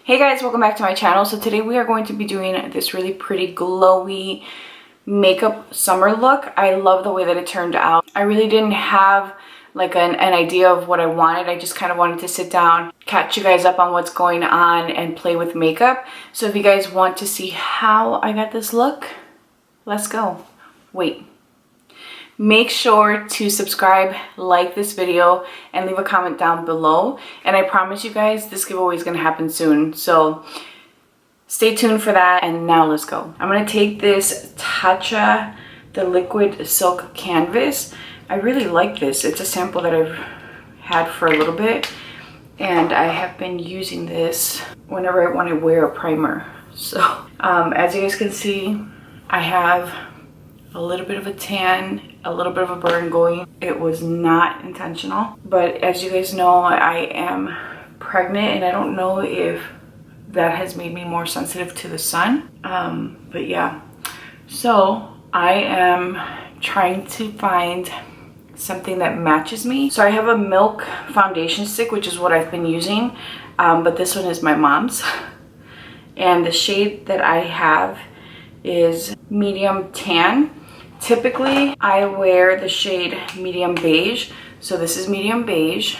Hey guys, welcome back to my channel. So today we are going to be doing this really pretty glowy makeup summer look. I love the way that it turned out. I really didn't have like an idea of what I wanted. I just kind of wanted to sit down, catch you guys up on what's going on and play with makeup. So if you guys want to see how I got this look, let's go. Wait. Make sure to subscribe, like this video, and leave a comment down below. And I promise you guys, this giveaway is going to happen soon. So stay tuned for that. And now let's go. I'm going to take this Touche, the liquid silk canvas. I really like this. It's a sample that I've had for a little bit. And I have been using this whenever I want to wear a primer. So as you guys can see, I have a little bit of a tan, a little bit of a burn going. It was not intentional, but as you guys know, I am pregnant and I don't know if that has made me more sensitive to the sun. But yeah, so I am trying to find something that matches me. So I have a Milk foundation stick, which is what I've been using, but this one is my mom's. And the shade that I have is medium tan. Typically, I wear the shade medium beige. So this is medium beige.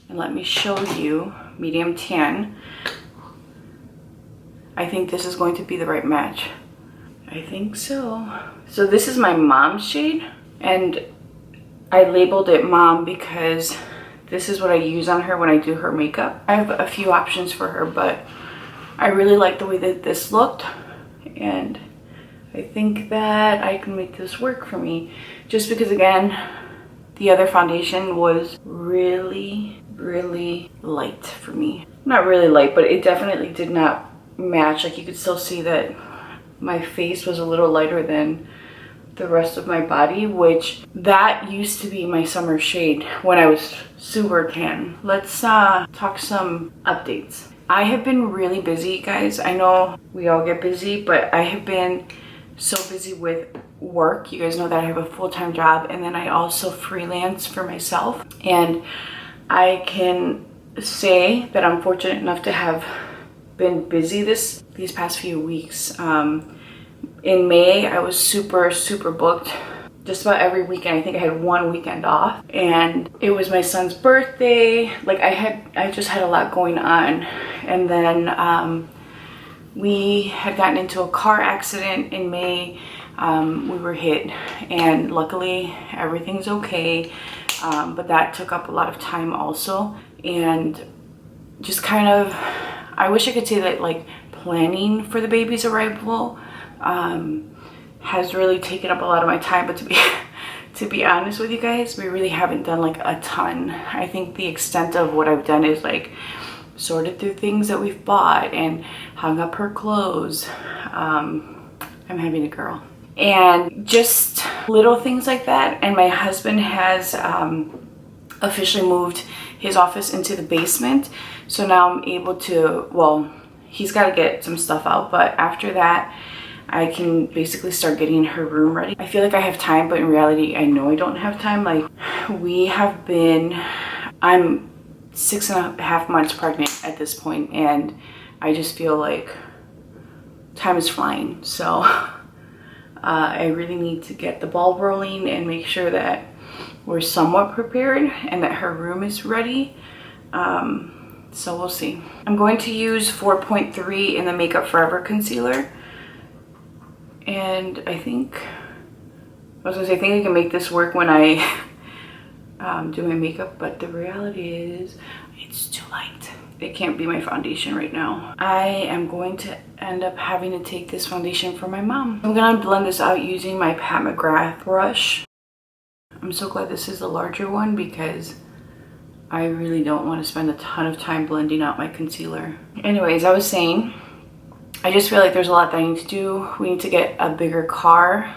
And let me show you medium tan. I think this is going to be the right match. I think so. So this is my mom's shade. And I labeled it Mom because this is what I use on her when I do her makeup. I have a few options for her, but I really like the way that this looked. And I think that I can make this work for me, just because again, the other foundation was really light for me. Not really light, but it definitely did not match. Like you could still see that my face was a little lighter than the rest of my body, which that used to be my summer shade when I was super tan. Let's talk some updates. I have been really busy, guys. I know we all get busy, but I have been so busy with work. You guys know that I have a full-time job, and then I also freelance for myself. And I can say that I'm fortunate enough to have been busy these past few weeks. In May, I was super booked. Just about every weekend. I think I had one weekend off, and it was my son's birthday. Like I just had a lot going on. And then we had gotten into a car accident in May. We were hit, and luckily everything's okay. But that took up a lot of time also. And just kind of, I wish I could say that like planning for the baby's arrival has really taken up a lot of my time. But to be honest with you guys, we really haven't done like a ton. I think the extent of what I've done is like sorted through things that we've bought and hung up her clothes. I'm having a girl. And just little things like that. And my husband has officially moved his office into the basement. So now I'm able to, well, he's got to get some stuff out, but after that, I can basically start getting her room ready. I feel like I have time, but in reality, I know I don't have time. Like I'm 6.5 months pregnant at this point, and I just feel like time is flying. So I really need to get the ball rolling and make sure that we're somewhat prepared and that her room is ready. So we'll see. I'm going to use 4.3 in the Makeup Forever concealer. And I think I can make this work when I do my makeup, but the reality is it's too light. It can't be my foundation right now. I am going to end up having to take this foundation for my mom. I'm gonna blend this out using my Pat McGrath brush. I'm so glad this is the larger one because I really don't want to spend a ton of time blending out my concealer. Anyways, I was saying, I just feel like there's a lot that I need to do. We need to get a bigger car,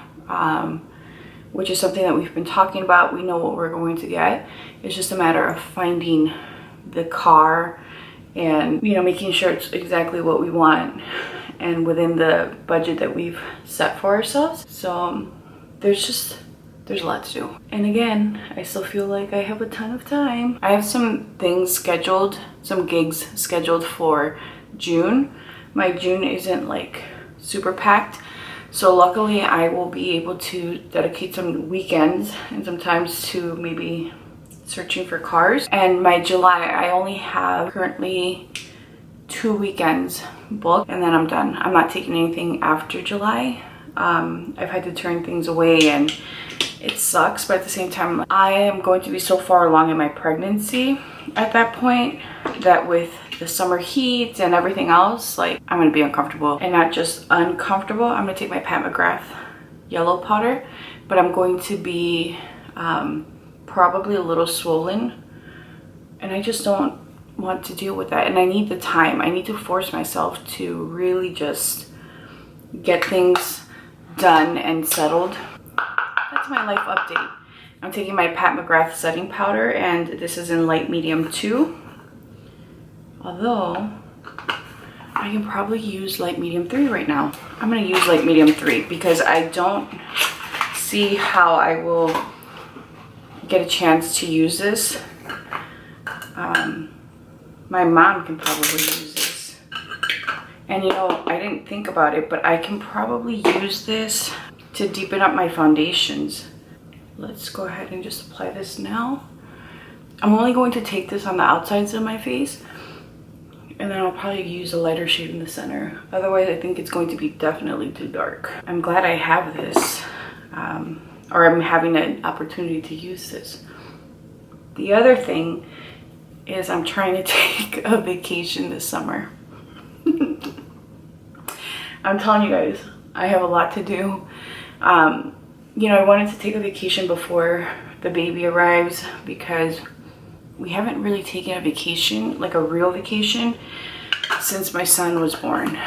which is something that we've been talking about. We know what we're going to get. It's just a matter of finding the car and, you know, making sure it's exactly what we want and within the budget that we've set for ourselves. So there's there's a lot to do. And again, I still feel like I have a ton of time. I have some things scheduled, some gigs scheduled for June. My June isn't like super packed. So luckily I will be able to dedicate some weekends and sometimes to maybe searching for cars. And my July, I only have currently 2 weekends booked and then I'm done. I'm not taking anything after July. I've had to turn things away and it sucks, but at the same time, I am going to be so far along in my pregnancy at that point that with the summer heat and everything else, like I'm gonna be uncomfortable. And not just uncomfortable, I'm gonna take my Pat McGrath yellow powder, but I'm going to be probably a little swollen. And I just don't want to deal with that. And I need the time. I need to force myself to really just get things done and settled. That's my life update. I'm taking my Pat McGrath setting powder and this is in light medium 2. Although I can probably use light medium 3 right now. I'm gonna use light medium 3 because I don't see how I will get a chance to use this. My mom can probably use this. And you know, I didn't think about it, but I can probably use this to deepen up my foundations. Let's go ahead and just apply this now. I'm only going to take this on the outsides of my face and then I'll probably use a lighter shade in the center. Otherwise, I think it's going to be definitely too dark. I'm glad I have this, or I'm having an opportunity to use this. The other thing is I'm trying to take a vacation this summer. I'm telling you guys, I have a lot to do. You know, I wanted to take a vacation before the baby arrives because we haven't really taken a vacation, like a real vacation, since my son was born.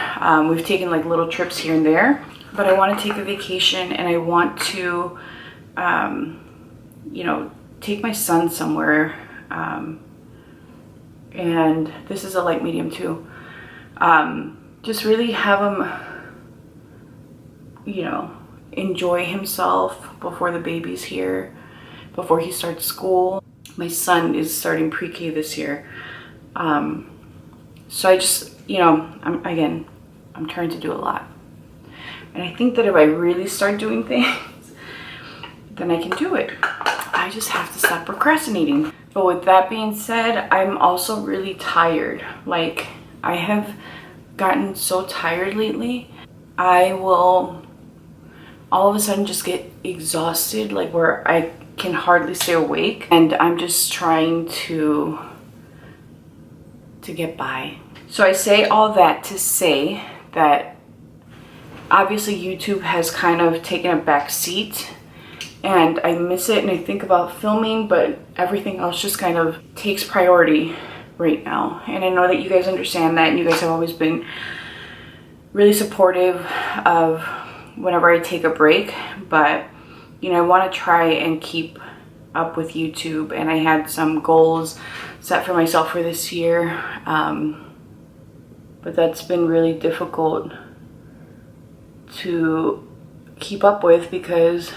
We've taken like little trips here and there, but I want to take a vacation and I want to, you know, take my son somewhere. And this is a light medium too. Just really have him, you know, enjoy himself before the baby's here, before he starts school. My son is starting pre-K this year. So I just, you know, I'm trying to do a lot. And I think that if I really start doing things, then I can do it. I just have to stop procrastinating. But with that being said, I'm also really tired. Like, I have gotten so tired lately. I will all of a sudden just get exhausted, like where I can hardly stay awake, and I'm just trying to get by. So I say all that to say that obviously YouTube has kind of taken a back seat and I miss it and I think about filming, but everything else just kind of takes priority right now. And I know that you guys understand that and you guys have always been really supportive of whenever I take a break, but you know, I want to try and keep up with YouTube, and I had some goals set for myself for this year, but that's been really difficult to keep up with because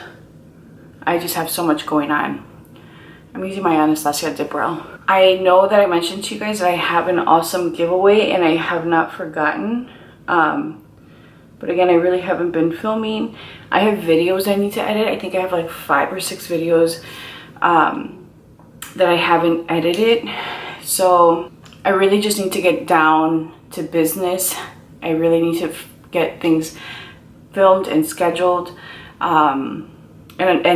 I just have so much going on. I'm using my Anastasia Dip Brow. I know that I mentioned to you guys that I have an awesome giveaway and I have not forgotten. But again, I really haven't been filming. I have videos I need to edit. I think I have like 5 or 6 videos that I haven't edited. So I really just need to get down to business. I really need to get things filmed and scheduled. And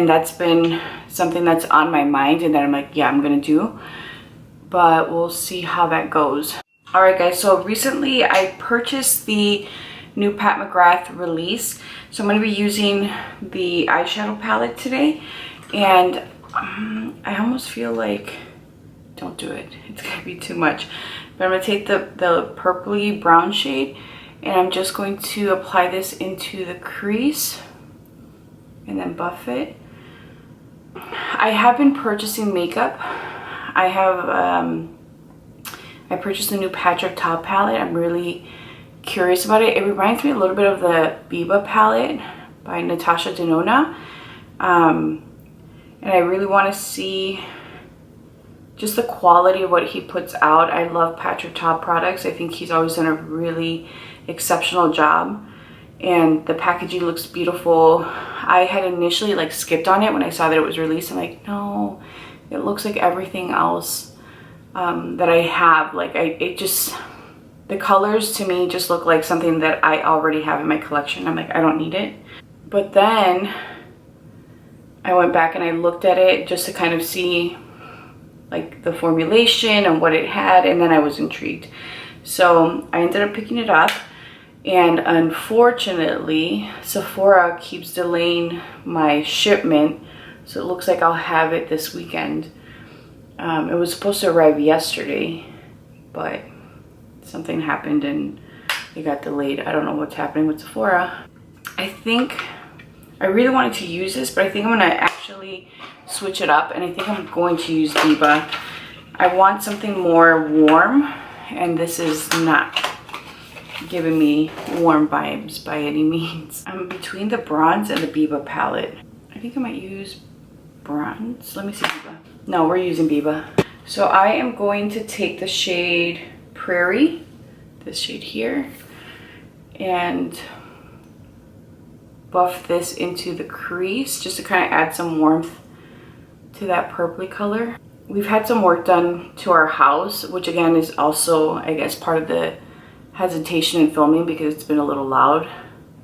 that's been something that's on my mind and that I'm like, yeah, I'm gonna do. But we'll see how that goes. All right, guys, so recently I purchased the new Pat McGrath release. So I'm going to be using the eyeshadow palette today. And I almost feel like, don't do it. It's going to be too much. But I'm going to take the purpley brown shade and I'm just going to apply this into the crease and then buff it. I have been purchasing makeup. I purchased the new Patrick Ta palette. I'm really curious about it. It reminds me a little bit of the Biba palette by Natasha Denona. and I really want to see just the quality of what he puts out. I love Patrick Ta products. I think he's always done a really exceptional job, and the packaging looks beautiful. I had initially like skipped on it when I saw that it was released. I'm like, no, it looks like everything else that I have. Like the colors to me just look like something that I already have in my collection. I'm like, I don't need it. But then I went back and I looked at it just to kind of see like the formulation and what it had, and then I was intrigued. So I ended up picking it up, and unfortunately Sephora keeps delaying my shipment, so it looks like I'll have it this weekend. It was supposed to arrive yesterday, but something happened and it got delayed. I don't know what's happening with Sephora. I think I really wanted to use this, but I think I'm gonna actually switch it up, and I think I'm going to use Diva. I want something more warm, and this is not giving me warm vibes by any means. I'm between the bronze and the Biba palette. I think I might use bronze. Let me see Biba. No, we're using Biba. So I am going to take the shade Prairie, this shade here, and buff this into the crease just to kind of add some warmth to that purpley color. We've had some work done to our house, which again is also, I guess, part of the hesitation in filming because it's been a little loud.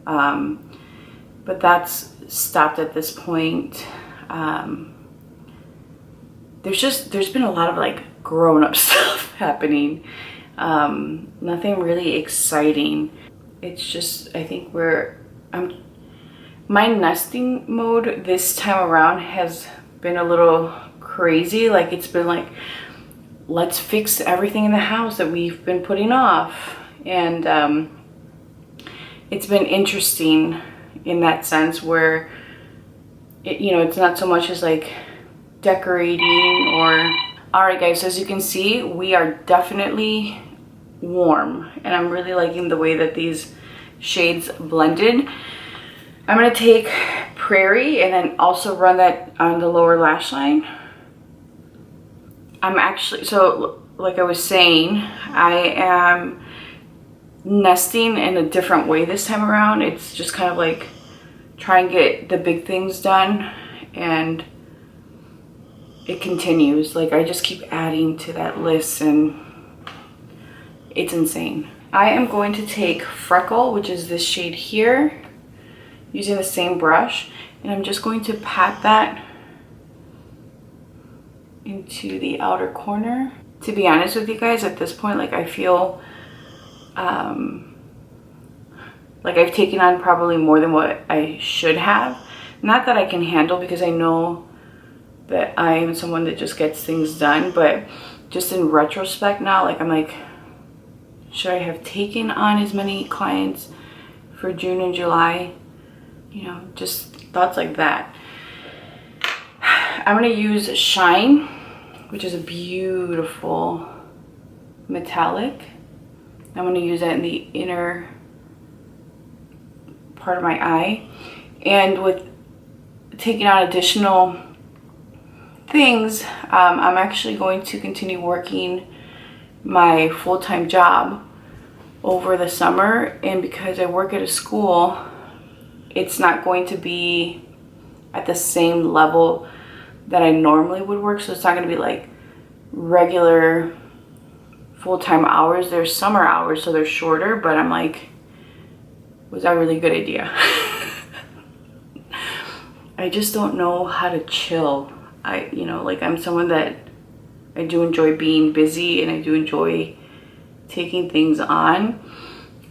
But that's stopped at this point. There's been a lot of like grown-up stuff happening. Nothing really exciting. It's just, I think my nesting mode this time around has been a little crazy. Like it's been like, let's fix everything in the house that we've been putting off, and it's been interesting in that sense where it's not so much as like decorating or... All right guys, so as you can see, we are definitely warm, and I'm really liking the way that these shades blended. I'm gonna take Prairie and then also run that on the lower lash line. I'm actually, so like I was saying, I am nesting in a different way this time around. It's just kind of like try and get the big things done, and it continues. Like I just keep adding to that list, and it's insane. I am going to take Freckle, which is this shade here, using the same brush, and I'm just going to pat that into the outer corner. To be honest with you guys, at this point, like I feel like I've taken on probably more than what I should have. Not that I can handle, because I know that I am someone that just gets things done, but just in retrospect now, like I'm like, should I have taken on as many clients for June and July? Just thoughts like that. I'm gonna use Shine, which is a beautiful metallic. I'm gonna use that in the inner part of my eye. And with taking on additional things, I'm actually going to continue working my full-time job over the summer, and because I work at a school, it's not going to be at the same level that I normally would work. So it's not going to be like regular full-time hours. There's summer hours, so they're shorter, but I'm like, was that a really good idea? I just don't know how to chill. Like I'm someone that I do enjoy being busy, and I do enjoy taking things on.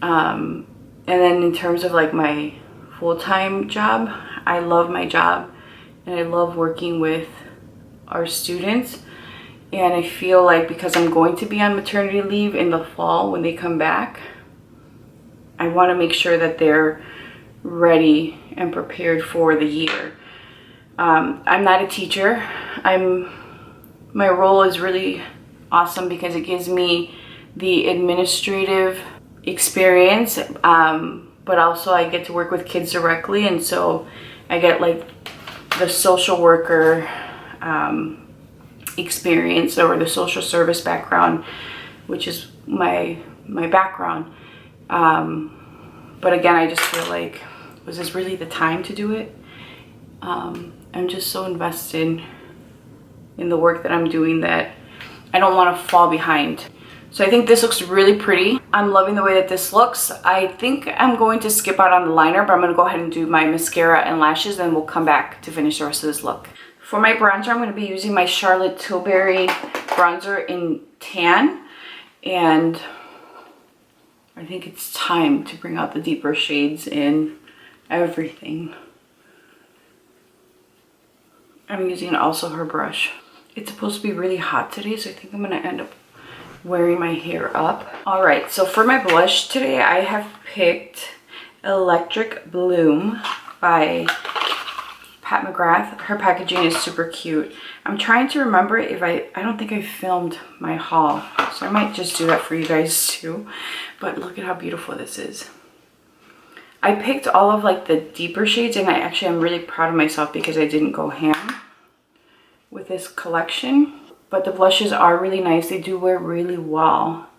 And then in terms of like my full-time job, I love my job, and I love working with our students. And I feel like because I'm going to be on maternity leave in the fall when they come back, I want to make sure that they're ready and prepared for the year. I'm not a teacher. My role is really awesome because it gives me the administrative experience, but also I get to work with kids directly, and so I get like the social worker experience or the social service background, which is my background. But again, I just feel like, was this really the time to do it? I'm just so invested in the work that I'm doing that I don't want to fall behind. So I think this looks really pretty. I'm loving the way that this looks. I think I'm going to skip out on the liner, but I'm going to go ahead and do my mascara and lashes, and we'll come back to finish the rest of this look. For my bronzer, I'm going to be using my Charlotte Tilbury bronzer in Tan, and I think it's time to bring out the deeper shades in everything. I'm using also her brush. It's supposed to be really hot today, so I think I'm going to end up wearing my hair up. All right, so for my blush today, I have picked Electric Bloom by Pat McGrath. Her packaging is super cute. I'm trying to remember if I don't think I filmed my haul, so I might just do that for you guys too. But look at how beautiful this is. I picked all of like the deeper shades, and I'm really proud of myself because I didn't go ham with this collection. But the blushes are really nice. They do wear really well.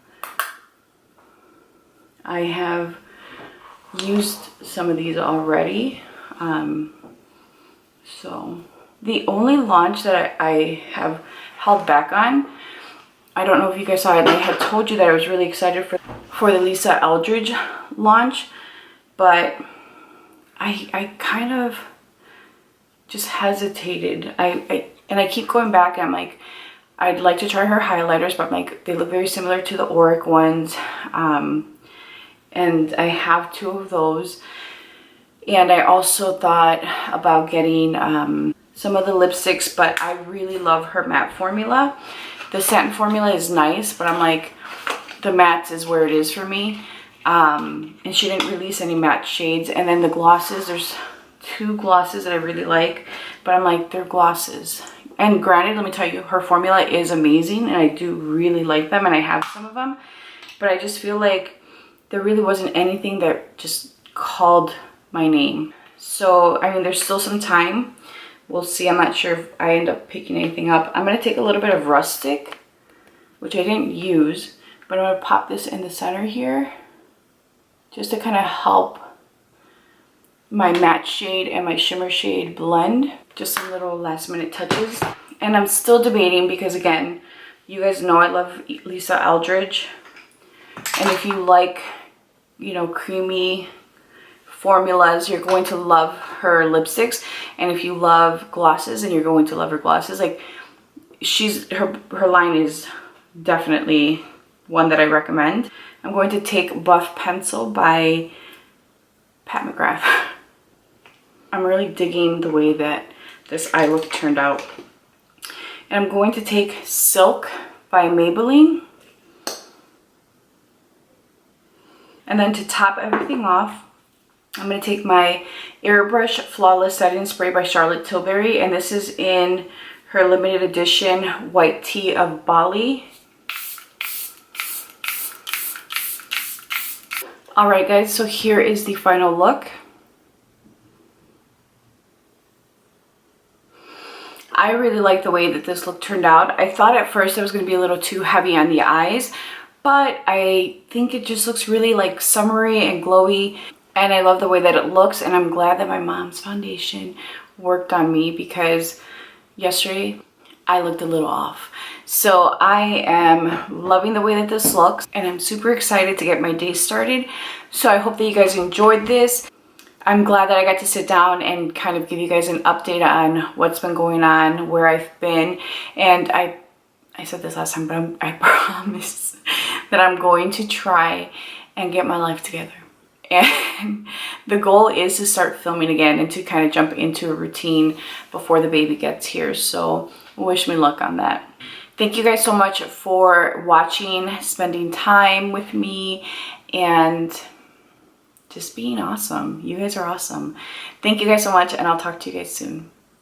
I have used some of these already. So the only launch that I have held back on, I don't know if you guys saw it, and I had told you that I was really excited for the Lisa Eldridge launch, but I kind of just hesitated. And I keep going back, and I'm like, I'd like to try her highlighters, but I'm like, they look very similar to the Auric ones. And I have 2 of those. And I also thought about getting some of the lipsticks, but I really love her matte formula. The satin formula is nice, but I'm like, the mattes is where it is for me. And she didn't release any matte shades. And then the glosses, there's 2 glosses that I really like, but I'm like, they're glosses. And granted, let me tell you, her formula is amazing, and I do really like them, and I have some of them. But I just feel like there really wasn't anything that just called my name. So, I mean, there's still some time. We'll see. I'm not sure if I end up picking anything up. I'm going to take a little bit of Rustic, which I didn't use, but I'm going to pop this in the center here just to kind of help my matte shade and my shimmer shade blend. Just some little last minute touches. And I'm still debating because, again, you guys know I love Lisa Eldridge. And if you like, you know, creamy formulas, you're going to love her lipsticks. And if you love glosses, and you're going to love her glosses. Like, her line is definitely one that I recommend. I'm going to take Buff Pencil by Pat McGrath. I'm really digging the way that this eye look turned out. And I'm going to take Silk by Maybelline. And then to top everything off, I'm going to take my Airbrush Flawless Setting Spray by Charlotte Tilbury. And this is in her limited edition White Tea of Bali. Alright guys, so here is the final look. I really like the way that this look turned out. I thought at first it was going to be a little too heavy on the eyes, but I think it just looks really like summery and glowy, and I love the way that it looks. And I'm glad that my mom's foundation worked on me, because yesterday I looked a little off. So I am loving the way that this looks, and I'm super excited to get my day started. So I hope that you guys enjoyed this. I'm glad that I got to sit down and kind of give you guys an update on what's been going on, where I've been. And I said this last time, but I promise that I'm going to try and get my life together. And the goal is to start filming again and to kind of jump into a routine before the baby gets here. So wish me luck on that. Thank you guys so much for watching, spending time with me, and just being awesome. You guys are awesome. Thank you guys so much, and I'll talk to you guys soon.